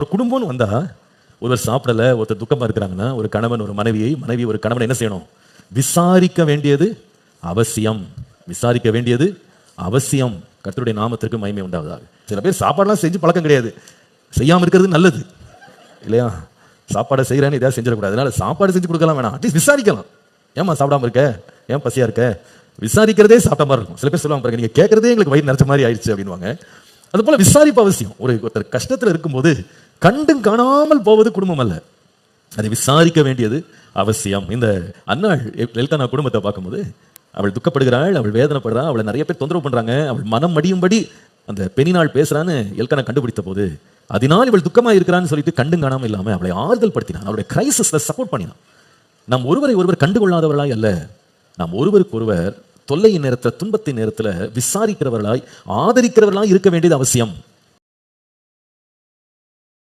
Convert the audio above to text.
ஒரு குடும்பம்னு வந்தா ஒருவர் சாப்பிடல, ஒருத்தர் துக்கமா இருக்கிறாங்கன்னா ஒரு கணவன் ஒரு மனைவியை, மனைவி ஒரு கணவன் என்ன செய்யணும்? விசாரிக்க வேண்டியது அவசியம். விசாரிக்க வேண்டியது அவசியம். கர்த்தருடைய நாமத்திற்கு மகிமை உண்டாவதாக. சில பேர் சாப்பாடுலாம் செஞ்சு பழக்கம் கிடையாது, செய்யாம இருக்கிறது நல்லது இல்லையா? சாப்பாடை செய்யறேன்னு இதாக செஞ்சிடக்கூடாது. அதனால சாப்பாடு செஞ்சு கொடுக்கலாம் வேணாம், அட்லீஸ்ட் விசாரிக்கலாம். ஏமா சாப்பிடாம இருக்க, ஏன் பசியா இருக்க? விசாரிக்கிறதே சாப்பிட்ட மாதிரி இருக்கும். சில பேர் சொல்லுவாங்க பாருங்க, நீங்க கேட்கறதே எங்களுக்கு வயிறு நிறைச்ச மாதிரி ஆயிடுச்சு அப்படின்வாங்க. அது போல விசாரிப்பு அவசியம். ஒருத்தர் கஷ்டத்தில் இருக்கும்போது கண்டும் காணாமல் போவது குடும்பம் அல்ல, அதை விசாரிக்க வேண்டியது அவசியம். இந்த அன்னாள் எல்கானா குடும்பத்தை பார்க்கும்போது அவள் துக்கப்படுகிறாள், அவள் வேதனைப்படுறா, அவளை நிறைய பேர் தொந்தரவு பண்றாங்க, அவள் மனம் மடியும்படி அந்த பெண்ணினாள் பேசுறான்னு எல்கானா கண்டுபிடித்த போது அதனால் இவள் துக்கமா இருக்கிறான்னு சொல்லிட்டு கண்டும் காணாமல் இல்லாம அவளை ஆறுதல் படுத்தினான், அவளுடைய கிரைசிஸ்ல சப்போர்ட் பண்ணினான். நாம் ஒருவரை ஒருவர் கண்டுகொள்ளாதவர்களாய் அல்ல, நாம் ஒருவருக்கு ஒருவர் தொல்லையின் நேரத்தில், துன்பத்தின் நேரத்தில் விசாரிக்கிறவர்களாய், ஆதரிக்கிறவர்களாய் இருக்க வேண்டியது அவசியம்.